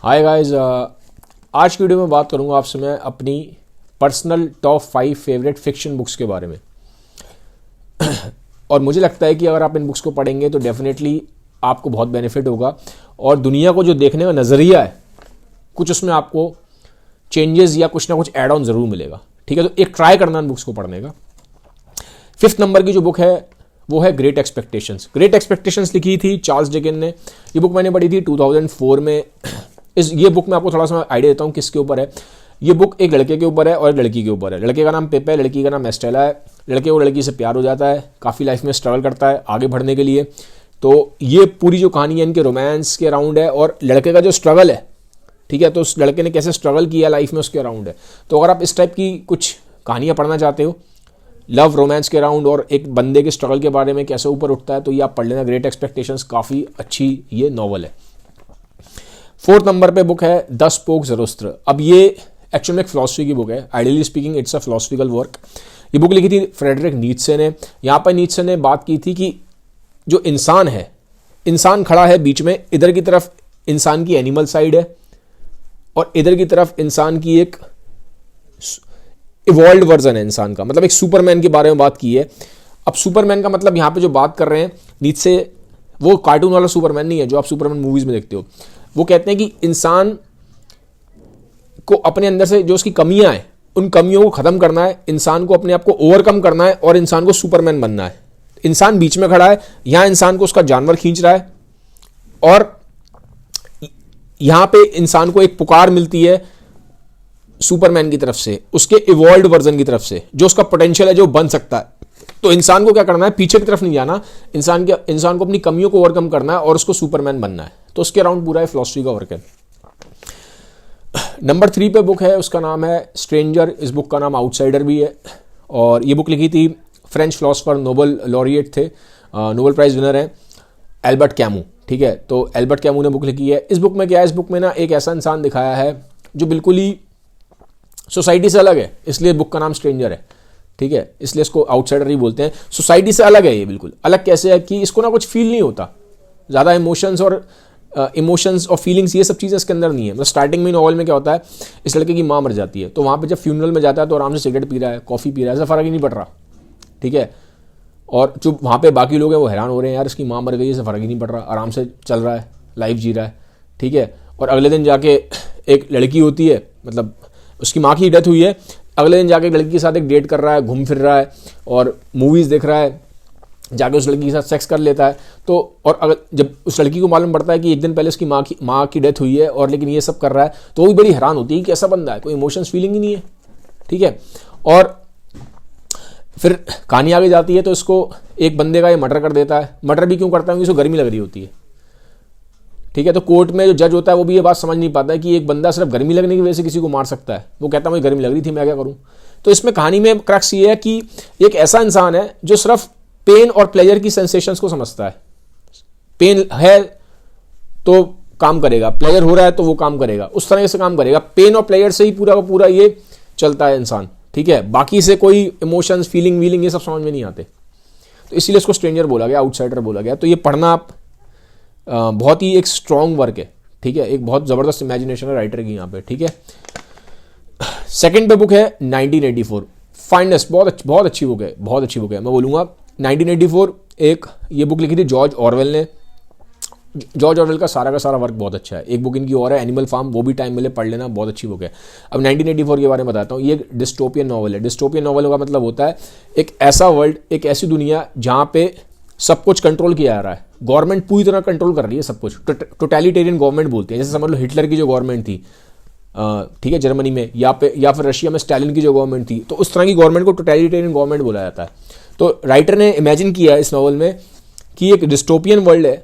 Hi guys, आज की video में बात करूंगा आपसे मैं अपनी personal top 5 favourite fiction books के बारे में। और मुझे लगता है कि अगर आप इन बुक्स को पढ़ेंगे तो डेफिनेटली आपको बहुत बेनिफिट होगा और दुनिया को जो देखने का नज़रिया है कुछ उसमें आपको चेंजेस या कुछ ना कुछ एड ऑन ज़रूर मिलेगा। ठीक है, तो एक ट्राई करना इन बुक्स को पढ़ने का। 5th नंबर की जो बुक है वो है ग्रेट एक्सपेक्टेशंस। ग्रेट एक्सपेक्टेशंस लिखी थी चार्ल्स डिकेंस ने। ये बुक मैंने पढ़ी थी 2004 में। ये बुक में आपको थोड़ा सा आइडिया देता हूँ किसके ऊपर है। ये बुक एक लड़के के ऊपर है और एक लड़की के ऊपर है। लड़के का नाम पेप है, लड़की का नाम एस्टेला है। लड़के को लड़की से प्यार हो जाता है, काफ़ी लाइफ में स्ट्रगल करता है आगे बढ़ने के लिए। तो ये पूरी जो कहानी है इनके रोमांस के अराउंड है और लड़के का जो स्ट्रगल है, ठीक है, तो उस लड़के ने कैसे स्ट्रगल किया लाइफ में उसके अराउंड है। तो अगर आप इस टाइप की कुछ कहानियाँ पढ़ना चाहते हो लव रोमांस के अराउंड और एक बंदे के स्ट्रगल के बारे में कैसे ऊपर उठता है, तो ये आप पढ़ लेना। ग्रेट एक्सपेक्टेशंस काफ़ी अच्छी ये नॉवल है। 4th नंबर पे बुक है द स्पोक ज़रोस्त्र। अब ये एक्चुअल में एक फिलॉसफी की बुक है। Ideally speaking it's a philosophical work. ये बुक लिखी थी फ्रेडरिक नीत्शे ने। यहाँ पर नीत्शे ने बात की थी कि जो इंसान है, इंसान खड़ा है बीच में, इधर की तरफ इंसान की एनिमल साइड है और इधर की तरफ इंसान की एक इवॉल्व्ड वर्जन है इंसान का। मतलब एक सुपरमैन के बारे में बात की है। अब सुपरमैन का मतलब यहाँ पे जो बात कर रहे हैं नीत्शे, वो कार्टून वाला सुपरमैन नहीं है जो आप सुपरमैन मूवीज में देखते हो। वो कहते हैं कि इंसान को अपने अंदर से जो उसकी कमियां हैं उन कमियों को खत्म करना है, इंसान को अपने आप को ओवरकम करना है और इंसान को सुपरमैन बनना है। इंसान बीच में खड़ा है, यहां इंसान को उसका जानवर खींच रहा है और यहां पे इंसान को एक पुकार मिलती है सुपरमैन की तरफ से, उसके इवॉल्व्ड वर्जन की तरफ से, जो उसका पोटेंशियल है, जो बन सकता है। तो इंसान को क्या करना है, पीछे की तरफ नहीं जाना, इंसान को अपनी कमियों को ओवरकम करना है और उसको सुपरमैन बनना है। तो उसके अराउंड पूरा फिलॉसफी का वर्क है। नंबर 3 पे बुक है, उसका नाम है स्ट्रेंजर। इस बुक का नाम आउटसाइडर भी है और ये बुक लिखी थी फ्रेंच फिलोसोफर, नोबेल लॉरिएट थे, नोबेल प्राइज विनर है, एल्बर्ट कैमू। ठीक है, तो एल्बर्ट कैमू ने बुक लिखी है। इस बुक में क्या है, इस बुक में ना एक ऐसा इंसान दिखाया है जो बिल्कुल ही सोसाइटी से अलग है, इसलिए बुक का नाम स्ट्रेंजर है। ठीक है, इसलिए इसको आउटसाइडर ही बोलते हैं। सोसाइटी से अलग है ये, बिल्कुल अलग। कैसे है कि इसको ना कुछ फील नहीं होता, ज़्यादा इमोशंस और फीलिंग्स ये सब चीज़ें इसके अंदर नहीं है। मतलब स्टार्टिंग में नॉवल में क्या होता है, इस लड़के की माँ मर जाती है, तो वहाँ पे जब फ्यूनरल में जाता है तो आराम से सिगरेट पी रहा है, कॉफ़ी पी रहा है, ऐसा फ़र्क ही नहीं पड़ रहा। ठीक है, और जो वहाँ पे बाकी लोग हैं वो हैरान हो रहे हैं, यार इसकी माँ मर गई, ऐसा फ़र्क ही नहीं पड़ रहा, आराम से चल रहा है, लाइफ जी रहा है। ठीक है, और अगले दिन जाके एक लड़की होती है, मतलब उसकी माँ की डेथ हुई है, अगले दिन जाके एक लड़की के साथ एक डेट कर रहा है, घूम फिर रहा है और मूवीज़ देख रहा है, जाके उस लड़की के साथ सेक्स कर लेता है। तो और अगर जब उस लड़की को मालूम पड़ता है कि एक दिन पहले उसकी माँ की डेथ हुई है और लेकिन ये सब कर रहा है, तो वो भी बड़ी हैरान होती है कि ऐसा बंदा है, कोई इमोशंस फीलिंग ही नहीं है। ठीक है, और फिर कहानी आगे जाती है तो इसको एक बंदे का ये मर्डर कर देता है। मर्डर भी क्यों करता है, क्योंकि उसको गर्मी लग रही होती है। ठीक है, तो कोर्ट में जो जज होता है वो भी ये बात समझ नहीं पाता है कि एक बंदा सिर्फ गर्मी लगने की वजह से किसी को मार सकता है। वो कहता है मुझे गर्मी लग रही थी, मैं क्या करूं। तो इसमें कहानी में क्रक्स ये है कि एक ऐसा इंसान है जो सिर्फ पेन और प्लेजर की सेंसेशंस को समझता है। पेन है तो काम करेगा, प्लेजर हो रहा है तो वो काम करेगा, उस तरह से काम करेगा। पेन और प्लेजर से ही पूरा का पूरा ये चलता है इंसान। ठीक है, बाकी से कोई इमोशंस, फीलिंग वीलिंग ये सब समझ में नहीं आते। तो इसीलिए इसको स्ट्रेंजर बोला गया, आउटसाइडर बोला गया। तो ये पढ़ना आप बहुत ही एक स्ट्रॉन्ग वर्क है। ठीक है, एक बहुत ज़बरदस्त इमेजिनेशन है राइटर की यहाँ पे। ठीक है, 2nd पे बुक है 1984। फाइनेस्ट, बहुत अच्छी बुक है, बहुत अच्छी बुक है। मैं बोलूँगा 1984 एक ये बुक लिखी थी जॉर्ज ऑरवेल ने। जॉर्ज ऑरवेल का सारा वर्क बहुत अच्छा है। एक बुक इनकी और है एनिमल फार्म, वो भी टाइम मिले पढ़ लेना, बहुत अच्छी बुक है। अब 1984 के बारे में बताता हूँ। ये एक डिस्टोपियन नॉवल है। डिस्टोपियन नॉवल का मतलब होता है एक ऐसा वर्ल्ड, एक ऐसी दुनिया जहाँ पे सब कुछ कंट्रोल किया जा रहा है। गवर्नमेंट पूरी तरह कंट्रोल कर रही है सब कुछ। टोटलिटेरियन गवर्नमेंट बोलते हैं, जैसे समझ लो हिटलर की जो गवर्नमेंट थी, ठीक है, जर्मनी में, या फिर रशिया में स्टालिन की जो गवर्नमेंट थी, तो उस तरह की गवर्नमेंट को टोटलिटेरियन गवर्नमेंट बोला जाता है। तो राइटर ने इमेजिन किया इस नॉवल में कि एक डिस्टोपियन वर्ल्ड है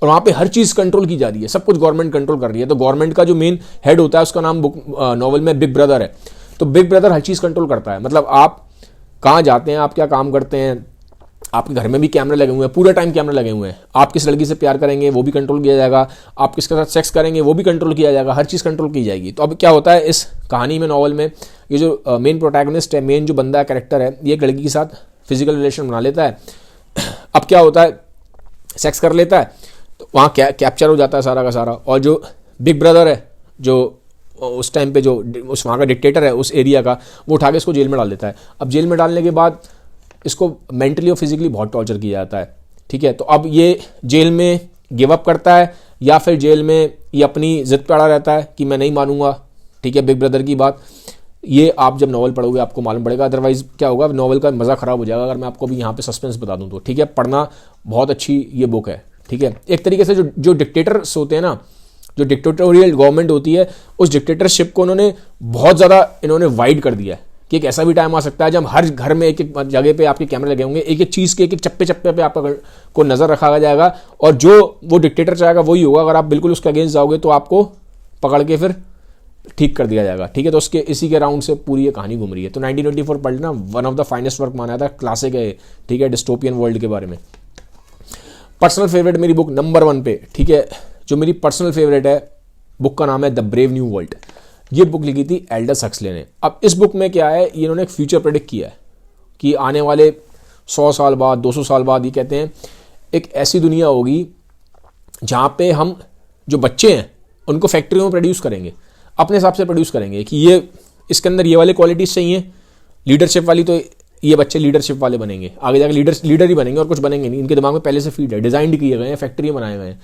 और वहाँ पे हर चीज़ कंट्रोल की जा रही है, सब कुछ गवर्नमेंट कंट्रोल कर रही है। तो गवर्नमेंट का जो मेन हेड होता है उसका नाम नॉवल में बिग ब्रदर है। तो बिग ब्रदर हर चीज़ कंट्रोल करता है। मतलब आप कहाँ जाते हैं, आप क्या काम करते हैं, आपके घर में भी कैमरे लगे हुए हैं, पूरे टाइम कैमरे लगे हुए हैं। आप किस लड़की से प्यार करेंगे वो भी कंट्रोल किया जाएगा, आप किसके साथ सेक्स करेंगे वो भी कंट्रोल किया जाएगा, हर चीज़ कंट्रोल की जाएगी। तो अब क्या होता है इस कहानी में, नॉवल में, ये जो मेन प्रोटैगनिस्ट है, मेन जो बंदा कैरेक्टर है, ये एक लड़की के साथ फिजिकल रिलेशन बना लेता है। अब क्या होता है, सेक्स कर लेता है, तो वहाँ कैप्चर हो जाता है सारा का सारा, और जो बिग ब्रदर है जो उस टाइम पे जो उस वहाँ का डिक्टेटर है उस एरिया का, वो उठा के इसको जेल में डाल देता है। अब जेल में डालने के बाद इसको मेंटली और फिजिकली बहुत टॉर्चर किया जाता है, ठीक है। तो अब ये जेल में गिव अप करता है या फिर जेल में ये अपनी जिद पे अड़ा रहता है कि मैं नहीं मानूंगा, ठीक है, बिग ब्रदर की बात। ये आप जब नॉवल पढ़ोगे आपको मालूम पड़ेगा, अदरवाइज क्या होगा, नॉवल का मज़ा ख़राब हो जाएगा अगर मैं आपको भी यहाँ पे सस्पेंस बता दूँ तो, ठीक है। पढ़ना बहुत अच्छी ये बुक है, ठीक है। एक तरीके से जो डिक्टेटर्स होते हैं ना, जो डिक्टेटोरियल गवर्नमेंट होती है, उस डिक्टेटरशिप को उन्होंने बहुत ज़्यादा इन्होंने वाइड कर दिया है कि एक ऐसा भी टाइम आ सकता है जब हर घर में एक एक जगह पे आपके कैमरे लगे होंगे, एक एक चीज़ के एक एक चप्पे चप्पे पे आपका को नज़र रखा जाएगा, और जो वो डिक्टेटर चाहेगा वही होगा। अगर आप बिल्कुल उसके अगेंस्ट जाओगे तो आपको पकड़ के फिर ठीक कर दिया जाएगा, ठीक है। तो उसके इसी के राउंड से पूरी ये कहानी घूम रही है। तो 1984 पढ़ लेना, one of the finest work माना था, क्लासिक है, ठीक है, डिस्टोपियन वर्ल्ड के बारे में। पर्सनल फेवरेट मेरी बुक नंबर 1 पे, ठीक है, जो मेरी पर्सनल फेवरेट है, बुक का नाम है द ब्रेव न्यू वर्ल्ड। ये बुक लिखी थी एल्डस हक्सले ने। अब इस बुक में क्या है, इन्होंने एक फ्यूचर प्रेडिक्ट किया है कि आने वाले 100 साल बाद, 200 साल बाद, ये कहते हैं एक ऐसी दुनिया होगी जहाँ पे हम जो बच्चे हैं उनको फैक्ट्रियों में प्रोड्यूस करेंगे, अपने हिसाब से प्रोड्यूस करेंगे कि ये इसके अंदर ये वाले क्वालिटीज़ चाहिए, लीडरशिप वाली, तो ये बच्चे लीडरशिप वाले बनेंगे, आगे जाके लीडर ही बनेंगे और कुछ बनेंगे नहीं। इनके दिमाग में पहले से फीड है, डिज़ाइन किए गए हैं, फैक्ट्री बनाए गए हैं।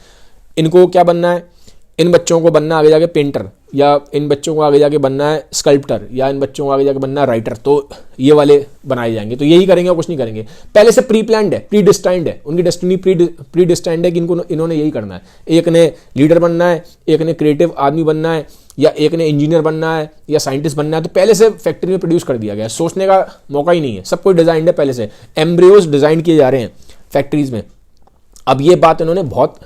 इनको क्या बनना है, इन बच्चों को बनना आगे जाके पेंटर, या इन बच्चों को आगे जाके बनना है स्कल्प्टर, या इन बच्चों को आगे जाके बनना है राइटर। तो ये वाले बनाए जाएंगे, तो यही करेंगे और कुछ नहीं करेंगे। पहले से प्री प्लान्ड है, प्री डिस्टाइंड है, उनकी डेस्टिनी प्री डिस्टाइंड है कि इनको इन्होंने यही करना है। एक ने लीडर बनना है, एक ने क्रिएटिव आदमी बनना है, या एक ने इंजीनियर बनना है, या साइंटिस्ट बनना है। तो पहले से फैक्ट्री में प्रोड्यूस कर दिया गया है, सोचने का मौका ही नहीं है, सब कुछ डिजाइंड है पहले से, एम्ब्रियोज डिजाइन किए जा रहे हैं फैक्ट्रीज में। अब ये बात इन्होंने बहुत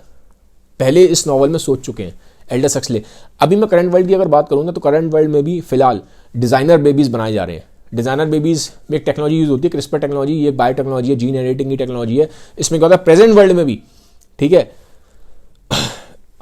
पहले इस नॉवल में सोच चुके हैं एल्डस हक्सले। अभी मैं करंट वर्ल्ड की अगर बात करूँ ना, तो करंट वर्ल्ड में भी फिलहाल डिजाइनर बेबीज बनाए जा रहे हैं। डिजाइनर बेबीज में एक टेक्नोलॉजी यूज होती है, क्रिस्पर टेक्नोलॉजी, ये बायो टेक्नोलॉजी है, जीन एडिटिंग की टेक्नोलॉजी है। इसमें क्या होता है, प्रेजेंट वर्ल्ड में भी, ठीक है,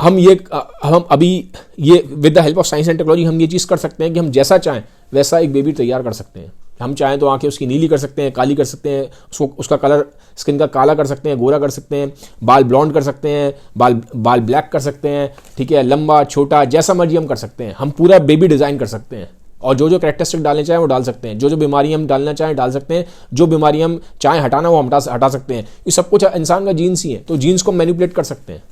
हम अभी ये with the help of science and technology हम ये चीज़ कर सकते हैं कि हम जैसा चाहें वैसा एक बेबी तैयार कर सकते हैं। हम चाहें तो आंखें उसकी नीली कर सकते हैं, काली कर सकते हैं, उसका कलर स्किन का काला कर सकते हैं, गोरा कर सकते हैं, बाल ब्लॉन्ड कर सकते हैं, बाल ब्लैक कर सकते हैं, ठीक है, लंबा छोटा जैसा मर्जी हम कर सकते हैं। हम पूरा बेबी डिज़ाइन कर सकते हैं, और जो कैरेक्टरिस्टिक डालने चाहें वो डाल सकते हैं, जो बीमारी हम डालना चाहें डाल सकते हैं, जो बीमारी हम चाहें हटाना वो हम हटा सकते हैं। ये सब कुछ इंसान का जीन्स ही है, तो जीन्स को मैनिपुलेट कर सकते हैं,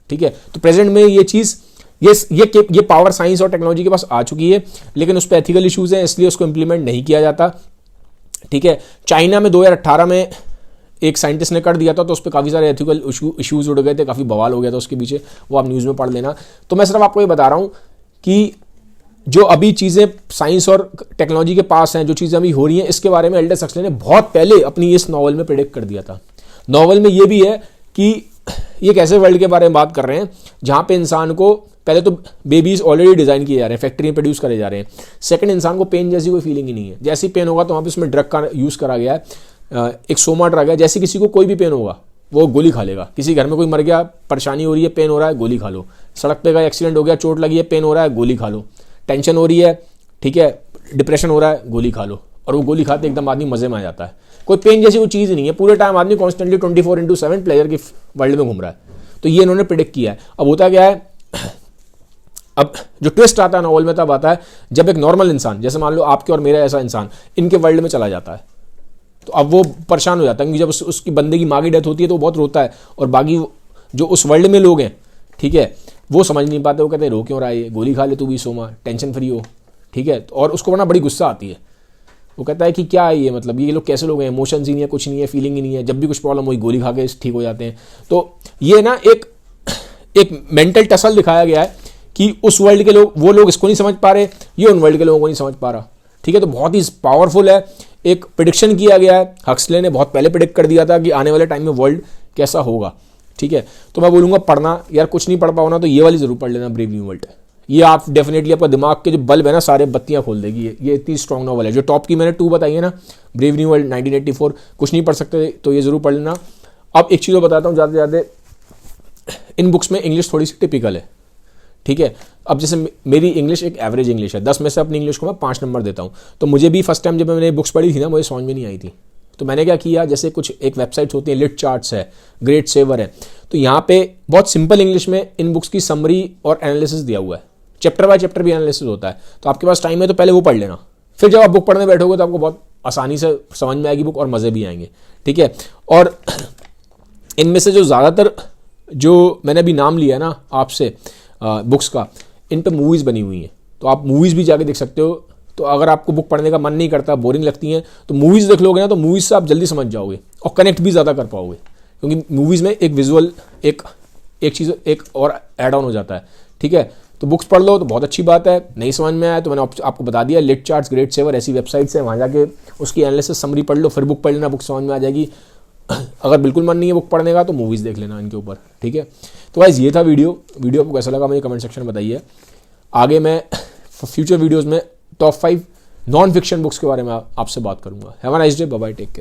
ठीक है। तो प्रेजेंट में ये चीज़ ये पावर साइंस और टेक्नोलॉजी के पास आ चुकी है, लेकिन उस पर एथिकल इश्यूज हैं, इसलिए उसको इंप्लीमेंट नहीं किया जाता, ठीक है। चाइना में 2018 में एक साइंटिस्ट ने कर दिया था, तो उस पर काफ़ी सारे एथिकल इश्यूज उड़ गए थे, काफ़ी बवाल हो गया था उसके पीछे, वो आप न्यूज़ में पढ़ लेना। तो मैं सिर्फ आपको ये बता रहा हूँ कि जो अभी चीज़ें साइंस और टेक्नोलॉजी के पास हैं, जो चीज़ें अभी हो रही हैं, इसके बारे में एल्डस हक्सले ने बहुत पहले अपनी इस नॉवल में प्रेडिक्ट कर दिया था। नॉवल में ये भी है कि ये एक ऐसे वर्ल्ड के बारे में बात कर रहे हैं जहाँ पे इंसान को पहले तो बेबीज ऑलरेडी डिज़ाइन किए जा रहे हैं, फैक्ट्री में प्रोड्यूस करे जा रहे हैं। सेकंड, इंसान को पेन जैसी कोई फीलिंग ही नहीं है। जैसी पेन होगा तो वहाँ पे उसमें ड्रग का यूज़ करा गया है, एक सोमा ड्रग है, जैसे किसी को कोई भी पेन होगा वो गोली खा लेगा। किसी घर में कोई मर गया, परेशानी हो रही है, पेन हो रहा है, गोली खा लो। सड़क पे का एक्सीडेंट हो गया, चोट लगी है, पेन हो रहा है, गोली खा लो। टेंशन हो रही है, ठीक है, डिप्रेशन हो रहा है, गोली खा लो। और वो गोली खाते एकदम आदमी मजे में आ जाता है। कोई पेन जैसी कोई चीज़ नहीं है, पूरे टाइम आदमी कॉन्स्टेंटली 24/7 प्लेजर की वर्ल्ड में घूम रहा है। तो ये इन्होंने प्रिडिक्ट किया है। अब होता क्या है, अब जो ट्विस्ट आता है नॉवल में तब आता है जब एक नॉर्मल इंसान, जैसे मान लो आपके और मेरा ऐसा इंसान, इनके वर्ल्ड में चला जाता है, तो अब वो परेशान हो जाता है, क्योंकि जब उसकी बंदे की माँ की डेथ होती है तो वो बहुत रोता है, और बाकी जो उस वर्ल्ड में लोग हैं, ठीक है, वो समझ नहीं पाते, वो कहते हैं रो क्यों रहा है, गोली खा ले तू भी, सोमा, टेंशन फ्री हो, ठीक है। और उसको वरना बड़ी गुस्सा आती है, वो कहता है कि क्या है ये, मतलब ये लोग कैसे लोग हैं, इमोशंस ही नहीं है, कुछ नहीं है, फीलिंग ही नहीं है, जब भी कुछ प्रॉब्लम हुई गोली खा के ठीक हो जाते हैं। तो ये ना एक मेंटल टसल दिखाया गया है कि उस वर्ल्ड के लोग, वो लोग इसको नहीं समझ पा रहे, ये उन वर्ल्ड के लोगों को नहीं समझ पा रहा, ठीक है। तो बहुत ही पावरफुल है, एक प्रेडिक्शन किया गया है, हक्सले ने बहुत पहले प्रेडिक्ट कर दिया था कि आने वाले टाइम में वर्ल्ड कैसा होगा, ठीक है। तो मैं बोलूँगा पढ़ना, यार कुछ नहीं पढ़ पाओ ना तो ये वाली जरूर पढ़ लेना, ब्रेव न्यू वर्ल्ड। ये आप डेफिनेटली आपका दिमाग के जो बल्ब है ना, सारे बत्तियां खोल देगी। ये इतनी स्ट्रॉन्ग नॉवल है। जो टॉप की मैंने 2 बताई है ना, ब्रेव न्यू वर्ल्ड, 1984, कुछ नहीं पढ़ सकते तो ये जरूर पढ़ लेना। अब एक चीज़ बताता हूँ, ज़्यादा से ज़्यादा इन बुक्स में इंग्लिश थोड़ी सी टिपिकल है, ठीक है। अब जैसे मेरी इंग्लिश एक एवरेज इंग्लिश है, 10 में से अपनी इंग्लिश को मैं 5 नंबर देता हूँ। तो मुझे भी फर्स्ट टाइम जब मैंने बुक्स पढ़ी थी ना, मुझे समझ में नहीं आई थी, तो मैंने क्या किया, जैसे कुछ एक वेबसाइट्स होती हैं, लिट चार्ट्स है, ग्रेट सेवर है, तो यहाँ पे बहुत सिंपल इंग्लिश में इन बुक्स की समरी और एनालिसिस दिया हुआ है, चैप्टर बाय चैप्टर भी एनालिसिस होता है। तो आपके पास टाइम है तो पहले वो पढ़ लेना, फिर जब आप बुक पढ़ने बैठोगे तो आपको बहुत आसानी से समझ में आएगी बुक और मज़े भी आएंगे, ठीक है। और इनमें से जो ज़्यादातर जो मैंने अभी नाम लिया ना आपसे बुक्स का, इन पे मूवीज़ बनी हुई हैं, तो आप मूवीज़ भी जाके देख सकते हो। तो अगर आपको बुक पढ़ने का मन नहीं करता, बोरिंग लगती हैं, तो मूवीज़ देख लोगे ना, तो मूवीज़ से आप जल्दी समझ जाओगे और कनेक्ट भी ज़्यादा कर पाओगे, क्योंकि मूवीज़ में एक विजुअल एक चीज़ एक और ऐड ऑन हो जाता है, ठीक है। तो बुक्स पढ़ लो तो बहुत अच्छी बात है। नहीं समझ में आया तो मैंने आपको बता दिया, लिट चार्ट्स, ग्रेट सेवर ऐसी वेबसाइट्स हैं, वहाँ जाके उसकी एनालिसिस समरी पढ़ लो, फिर बुक पढ़ लेना, बुक समझ में आ जाएगी। अगर बिल्कुल मन नहीं है बुक पढ़ने का तो मूवीज़ देख लेना इनके ऊपर, ठीक है। तो गाइस ये था वीडियो आपको कैसा लगा मुझे कमेंट सेक्शन में बताइए। आगे मैं फ्यूचर वीडियोज़ में टॉप 5 नॉन फिक्शन बुक्स के बारे में आपसे बात करूंगा। Have a nice day, bye bye, take care.